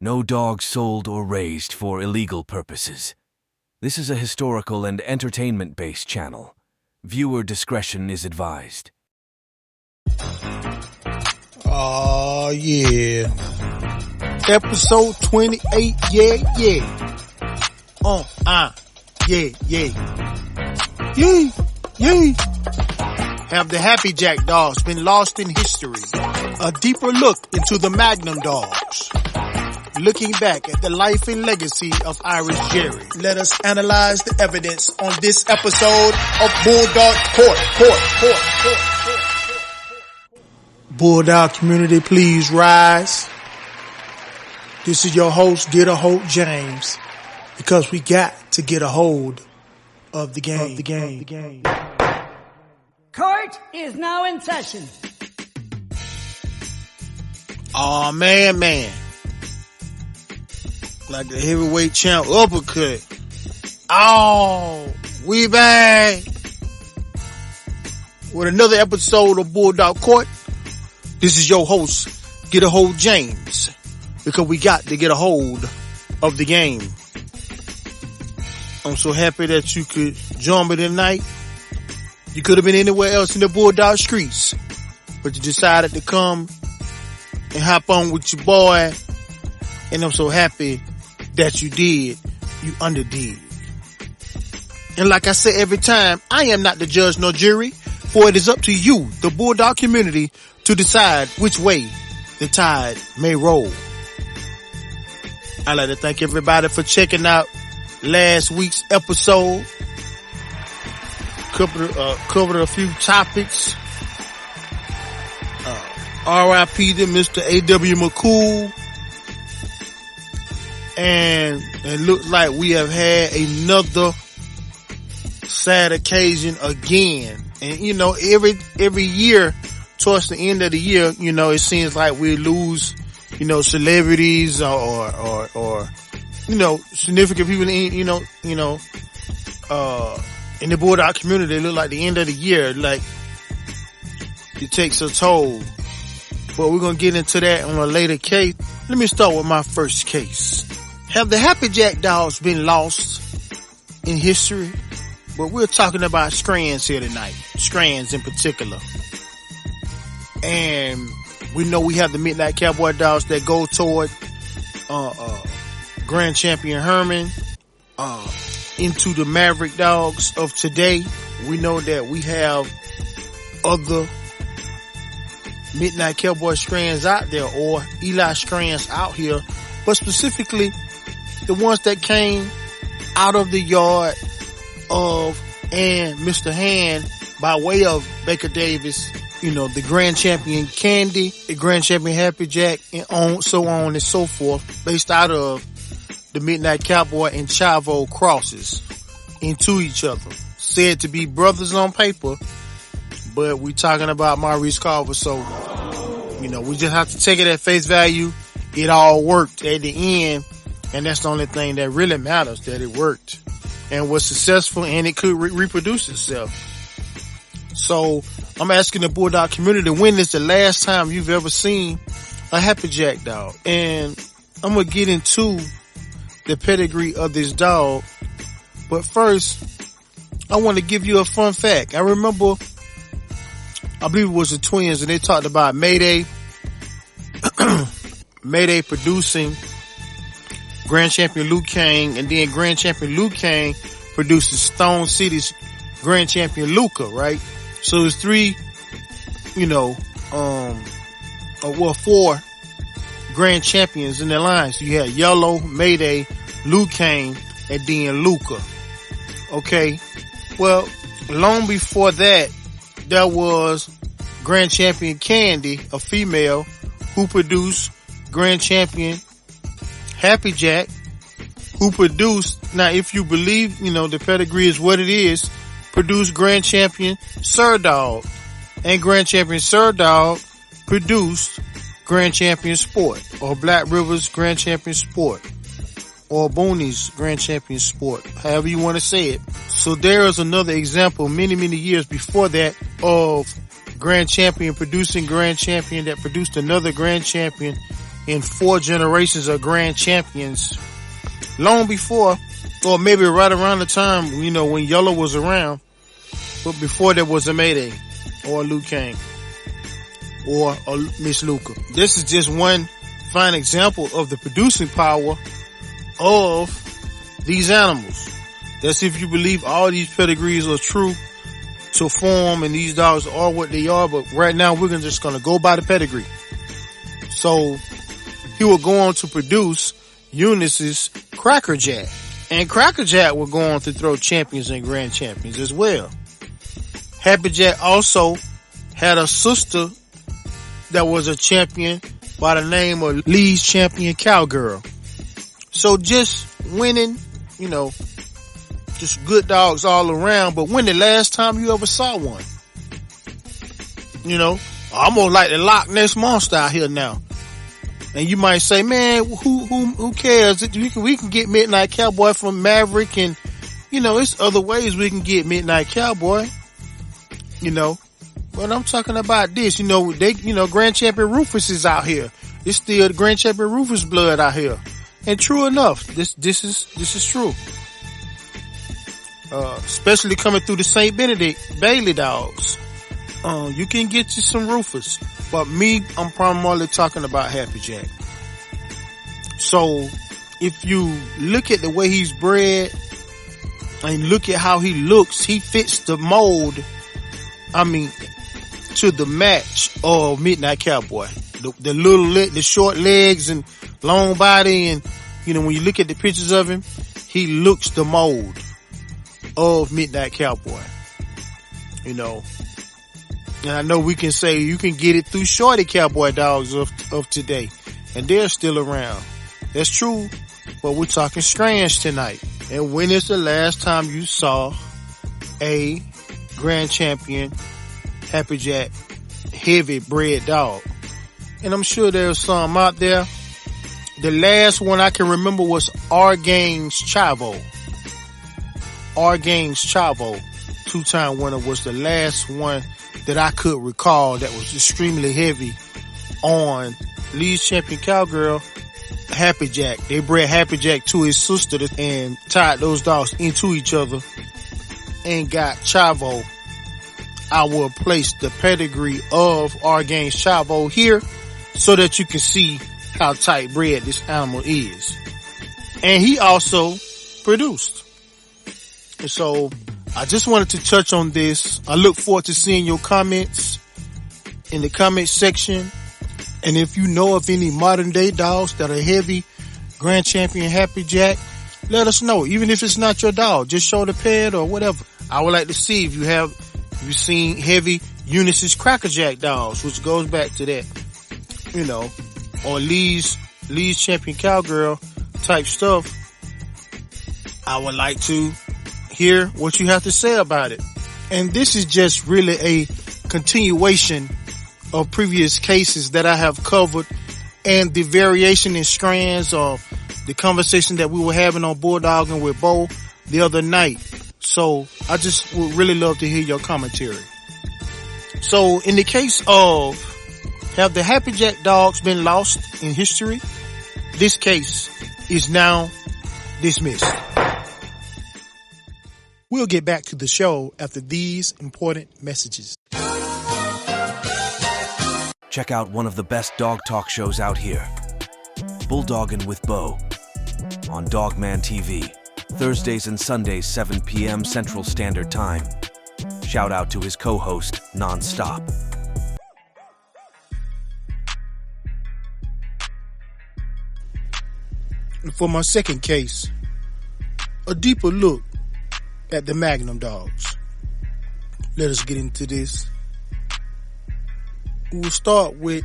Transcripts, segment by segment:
No dog sold or raised for illegal purposes. This is a historical and entertainment-based channel. Viewer discretion is advised. Oh, yeah. Episode 28, yeah. Yeah. Have the Happy Jack dogs been lost in history? A deeper look into the Magnum dogs. Looking back at the life and legacy of Irish Jerry. Let us analyze the evidence on this episode of Bulldog Court. Bulldog community, please rise. This is your host, Get a Hold James, because we got to get a hold of the game. Court is now in session. Oh man. Like the heavyweight champ uppercut. Oh, we back with another episode of Bulldog Court. This is your host, Get a Hold James, because we got to get a hold of the game. I'm so happy that you could join me tonight. You could have been anywhere else in the Bulldog streets, but you decided to come and hop on with your boy, and I'm so happy that you did. You underdid. And like I say every time, I am not the judge nor jury, for it is up to you, the Bulldog community, to decide which way the tide may roll. I'd like to thank everybody for checking out last week's episode. Covered a few topics. R.I.P. to Mr. A.W. McCool. And it looks like we have had another sad occasion again. And you know, every year towards the end of the year, you know, it seems like we lose, you know, celebrities or you know, significant people in the Bulldog community. It look like the end of the year, like it takes a toll. But we're going to get into that on a later case. Let me start with my first case. Have the Happy Jack dogs been lost in history? But we're talking about strands here tonight. Strands in particular. And we know we have the Midnight Cowboy dogs that go toward Grand Champion Herman, into the Maverick dogs of today. We know that we have other Midnight Cowboy strands out there, or Eli strands out here, but specifically the ones that came out of the yard of and Mr. Hand by way of Baker Davis, you know, the Grand Champion Candy, the Grand Champion Happy Jack, and so on and so forth, based out of the Midnight Cowboy and Chavo crosses into each other. Said to be brothers on paper, but we talking about Maurice Carver, so, you know, we just have to take it at face value. It all worked at the end, and that's the only thing that really matters, that it worked and was successful, and it could reproduce itself. So I'm asking the Bulldog community, when is the last time you've ever seen a Happy Jack dog? And I'm going to get into the pedigree of this dog. But first, I want to give you a fun fact. I remember, I believe it was the Twins, and they talked about Mayday producing Grand Champion Luke Kane, and then Grand Champion Luke Kane produces Stone City's Grand Champion Luca, right? So there's three, you know, four Grand Champions in the line. So you had Yellow, Mayday, Luke Kane, and then Luca. Okay. Well, long before that, there was Grand Champion Candy, a female, who produced Grand Champion Happy Jack, who produced, now if you believe, you know, the pedigree is what it is, produced Grand Champion Sir Dog. And Grand Champion Sir Dog produced Grand Champion Sport, or Black River's Grand Champion Sport, or Booney's Grand Champion Sport, however you want to say it. So there is another example many years before that of Grand Champion producing Grand Champion that produced another Grand Champion in 4 generations of grand champions long before, or maybe right around the time, when Yellow was around, but before there was a Mayday or a Liu Kang or a Miss Luca. This is just one fine example of the producing power of these animals. That's if you believe all these pedigrees are true to form and these dogs are what they are. But right now we're just going to go by the pedigree. So he will go on to produce Eunice's Cracker Jack. And Cracker Jack will go on to throw champions and grand champions as well. Happy Jack also had a sister that was a champion by the name of Lee's Champion Cowgirl. So just winning, just good dogs all around. But when the last time you ever saw one? Almost like the Loch Ness Monster out here now. And you might say, man, who cares? We can get Midnight Cowboy from Maverick, and it's other ways we can get Midnight Cowboy. But I'm talking about this. Grand Champion Rufus is out here. It's still the Grand Champion Rufus blood out here. And true enough, this is true. Especially coming through the St. Benedict Bailey dogs. You can get you some Rufus. But me, I'm primarily talking about Happy Jack. So, if you look at the way he's bred and look at how he looks, he fits the mold, to the match of Midnight Cowboy. The short legs and long body, and, when you look at the pictures of him, he looks the mold of Midnight Cowboy. And I know we can say you can get it through shorty cowboy dogs of today, and they're still around. That's true, but we're talking strands tonight. And when is the last time you saw a grand champion Happy Jack heavy bred dog? And I'm sure there's some out there. The last one I can remember was Argane's Chavo. Argane's Chavo, 2-time winner, was the last one that I could recall that was extremely heavy on Lee's Champion Cowgirl, Happy Jack. They bred Happy Jack to his sister and tied those dogs into each other and got Chavo. I will place the pedigree of Argane's Chavo here so that you can see how tight bred this animal is. And he also produced. And so I just wanted to touch on this. I look forward to seeing your comments in the comment section. And if you know of any modern day dogs that are heavy Grand Champion Happy Jack, let us know. Even if it's not your dog, just show the pet or whatever. I would like to see if you've seen heavy Eunice's Cracker Jack dogs, which goes back to that, or Lee's Champion Cowgirl type stuff. I would like to hear what you have to say about it. And this is just really a continuation of previous cases that I have covered, and the variation in strands of the conversation that we were having on Bulldogging with Bo the other night. So I just would really love to hear your commentary. So in the case of, have the Happy Jack dogs been lost in history? This case is now dismissed. We'll get back to the show after these important messages. Check out one of the best dog talk shows out here, Bulldoggin' with Bo, on Dogman TV, Thursdays and Sundays, 7 p.m. Central Standard Time. Shout out to his co-host, Nonstop. And for my second case, a deeper look at the Magnum dogs. Let us get into this. We'll start with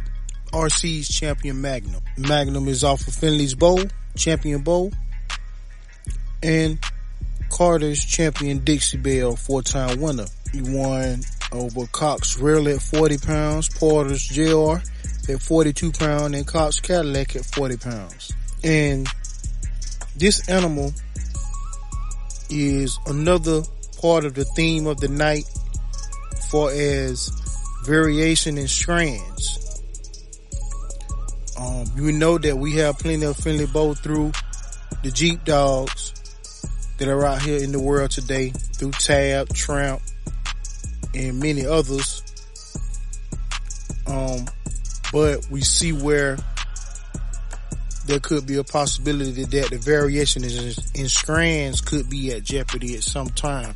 RC's Champion Magnum. Magnum is off of Finley's Bow, Champion Bow, and Carter's Champion Dixie Belle, 4-time winner. He won over Cox Rarely at 40 pounds, Porter's JR at 42 pounds, and Cox Cadillac at 40 pounds. And this animal is another part of the theme of the night for as variation in strands. You know that we have plenty of Finley Bow through the Jeep dogs that are out here in the world today, through Tab, Tramp, and many others. But we see where there could be a possibility that the variation in strands could be at jeopardy at some time.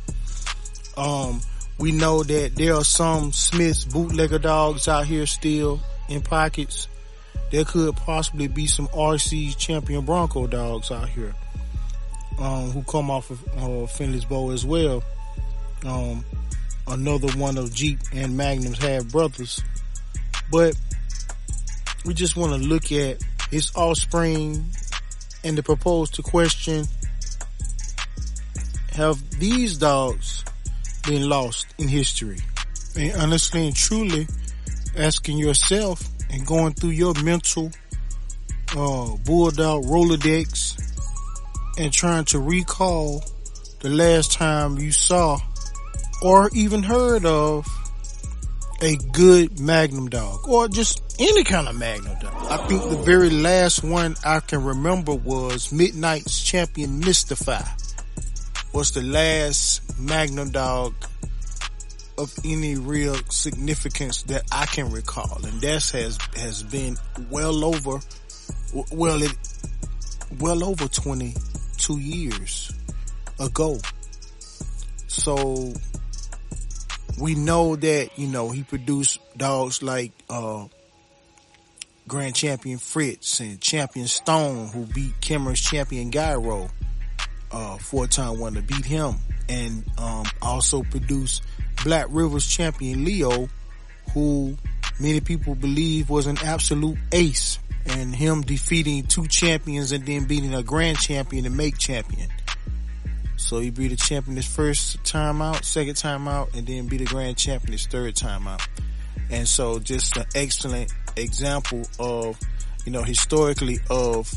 We know that there are some Smith's bootlegger dogs out here still in pockets. There could possibly be some RC's Champion Bronco dogs out here, who come off of Finley's Bow as well. Another one of Jeep and Magnum's half brothers. But we just want to look at his offspring and to propose to question, have these dogs been lost in history? And honestly and truly asking yourself and going through your mental Bulldog Rolodex and trying to recall the last time you saw or even heard of a good Magnum dog, or just any kind of Magnum dog. I think the very last one I can remember was Midnight's Champion Mystify. Was the last Magnum dog of any real significance that I can recall, and that has been well over 22 years ago. So we know that, he produced dogs like Grand Champion Fritz and Champion Stone, who beat Kimmer's Champion Gyro, 4-time winner, beat him, and also produced Black River's Champion Leo, who many people believe was an absolute ace, and him defeating 2 champions and then beating a grand champion and make champion. So he beat a champion his first time out, second time out, and then beat a grand champion his third time out. And so just an excellent example of, historically of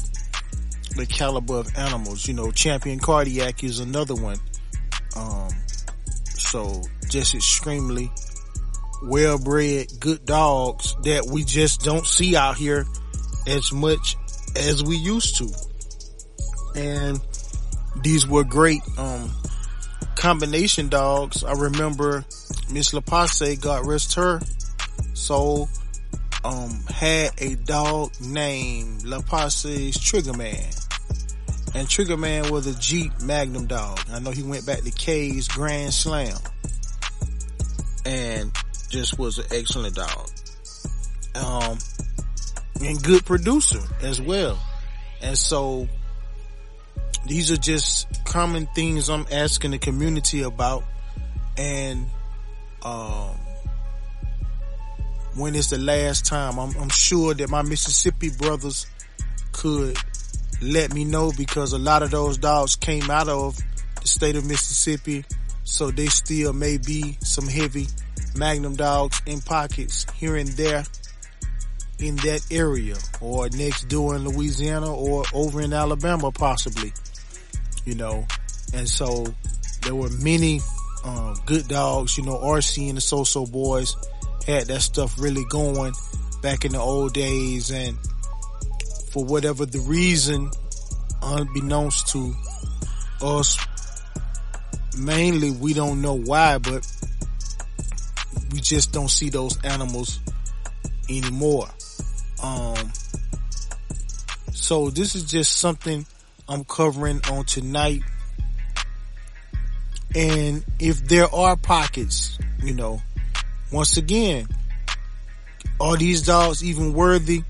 the caliber of animals. Champion Cardiac is another one. So just extremely well-bred, good dogs that we just don't see out here as much as we used to. And these were great combination dogs. I remember Miss LaPace, God rest her soul, had a dog named LaPace's Triggerman. And Triggerman was a Jeep Magnum dog. I know he went back to K's Grand Slam. And just was an excellent dog. And good producer as well. And so these are just common things I'm asking the community about. And when is the last time? I'm sure that my Mississippi brothers could let me know, because a lot of those dogs came out of the state of Mississippi. So they still may be some heavy Magnum dogs in pockets here and there in that area, or next door in Louisiana, or over in Alabama possibly. And so there were many good dogs. RC and the So-So Boys had that stuff really going back in the old days, and for whatever the reason, unbeknownst to us, mainly we don't know why, but we just don't see those animals anymore. So this is just something I'm covering on tonight. And if there are pockets, once again, are these dogs even worthy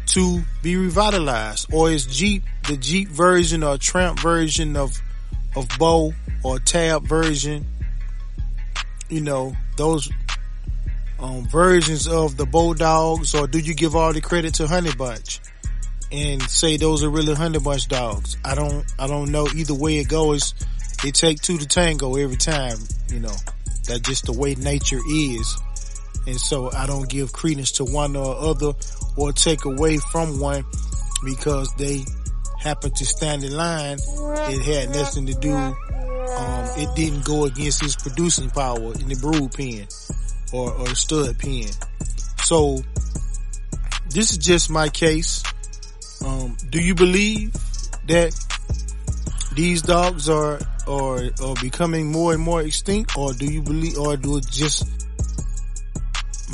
to be revitalized? Or is Jeep, the Jeep version or Tramp version of Bow, or Tab version, those versions of the Bulldogs? Or do you give all the credit to Honey Bunch and say those are really Honey Bunch dogs? I don't know. Either way it goes, it take 2 to tango every time. That's just the way nature is. And so I don't give credence to one or other, or take away from one because they happen to stand in line. It had nothing to do. It didn't go against his producing power in the brood pen or stud pen. So this is just my case. Do you believe that these dogs are becoming more and more extinct, or do you believe, or do it just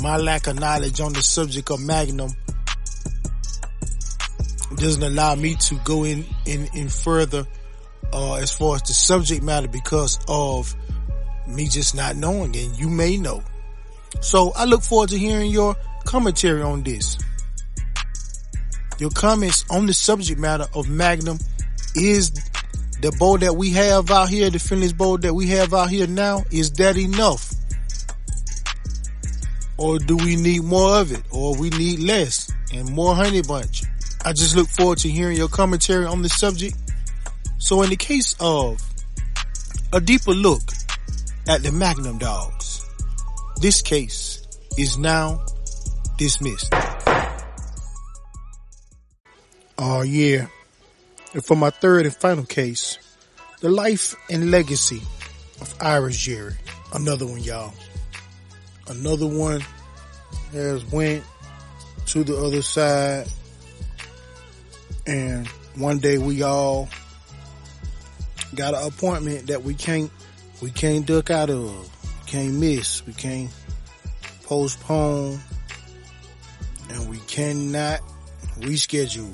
my lack of knowledge on the subject of Magnum doesn't allow me to go in further as far as the subject matter because of me just not knowing, and you may know. So I look forward to hearing your commentary on this. Your comments on the subject matter of Magnum. Is the bowl that we have out here, the Finland's bowl that we have out here now, is that enough? Or do we need more of it? Or we need less and more honey bunch? I just look forward to hearing your commentary on the subject. So in the case of a deeper look at the Magnum dogs, this case is now dismissed. Oh yeah. And for my third and final case, the life and legacy of Irish Jerry. Another one, y'all. Another one has went to the other side, and one day we all got an appointment that we can't duck out of, we can't miss, we can't postpone, and we cannot reschedule.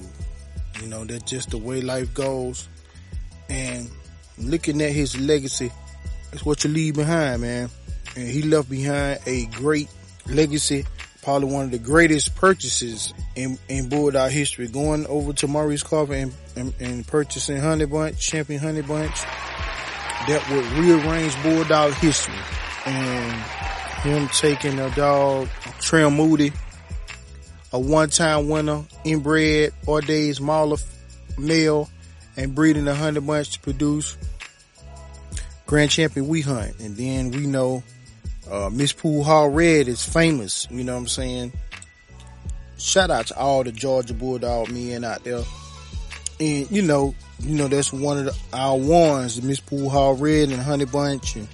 You know, that's just the way life goes. And looking at his legacy, that's what you leave behind, man. And he left behind a great legacy, probably one of the greatest purchases in Bulldog history, going over to Maurice Carver and purchasing Honey Bunch, Champion Honey Bunch. That would rearrange Bulldog history. And him taking a dog, Trim Moody, a one-time winner, inbred, Orday's Mauler male, and breeding a Honey Bunch to produce Grand Champion We Hunt. And then we know Miss Pool Hall Red is famous, you know what I'm saying? Shout out to all the Georgia Bulldog men out there. And you know that's one of our ones, the Miss Pool Hall Red and Honey Bunch and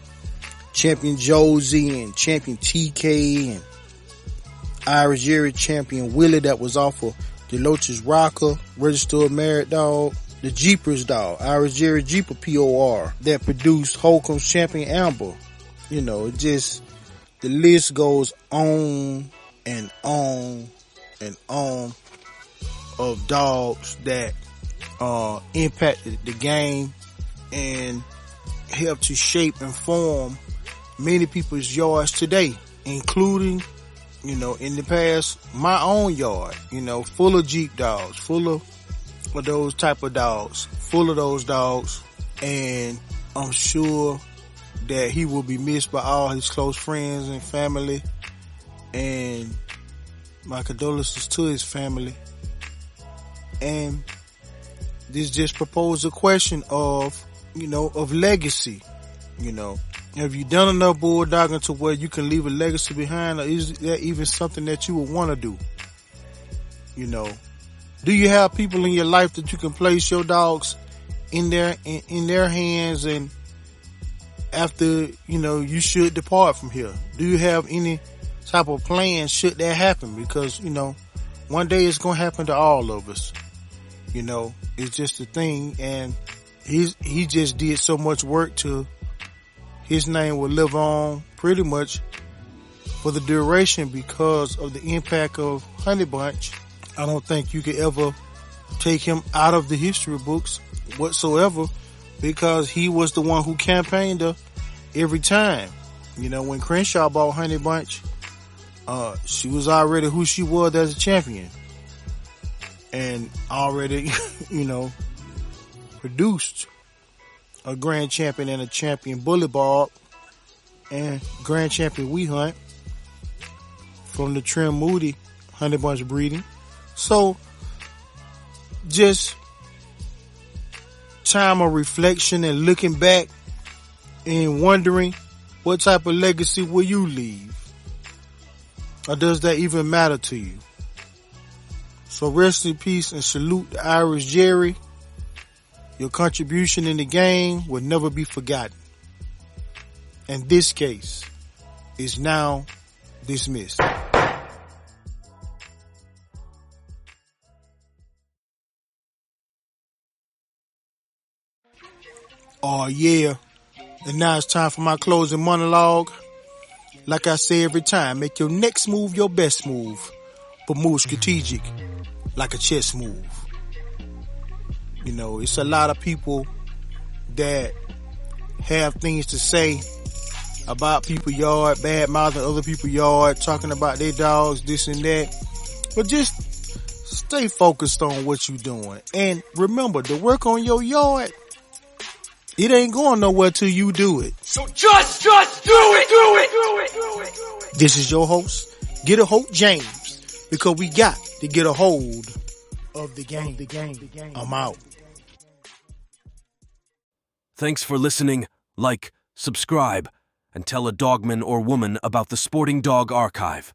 Champion Josie and Champion TK and Irish Jerry, Champion Willie, that was off of Deloach's Rocker, Registered Married Dog, the Jeepers dog, Irish Jerry Jeeper POR, that produced Holcomb's Champion Amber. You know, it just, the list goes on and on and on of dogs that impacted the game and helped to shape and form many people's yards today, including, you know, in the past, my own yard, you know, full of Jeep dogs, full of those type of dogs, full of those dogs. And I'm sure that he will be missed by all his close friends and family. And my condolences to his family. And this just proposed a question of, you know, of legacy. You know, have you done enough bulldogging to where you can leave a legacy behind, or is that even something that you would want to do? You know, do you have people in your life that you can place your dogs in their hands, and after, you know, you should depart from here? Do you have any type of plan should that happen? Because, you know, one day it's going to happen to all of us. You know, it's just a thing, and he just did so much work to, his name will live on pretty much for the duration because of the impact of Honey Bunch. I don't think you could ever take him out of the history books whatsoever, because he was the one who campaigned her every time. You know, when Crenshaw bought Honey Bunch, she was already who she was as a champion, and already, you know, produced a Grand Champion and a Champion Bulldog and Grand Champion We Hunt from the Trim Moody Honey Bunch breeding. So just time of reflection and looking back and wondering, what type of legacy will you leave? Or does that even matter to you? So rest in peace and salute to Irish Jerry. Your contribution in the game will never be forgotten. And this case is now dismissed. Oh, yeah. And now it's time for my closing monologue. Like I say every time, make your next move your best move, but move strategic, like a chess move. You know, it's a lot of people that have things to say about people's yard, bad mouthing other people's yard, talking about their dogs, this and that. But just stay focused on what you're doing. And remember, to work on your yard, it ain't going nowhere till you do it. So just do it. This is your host, Get a Hold James, because we got to get a hold of the game. I'm out. Thanks for listening. Like, subscribe, and tell a dogman or woman about the Sporting Dog Archive.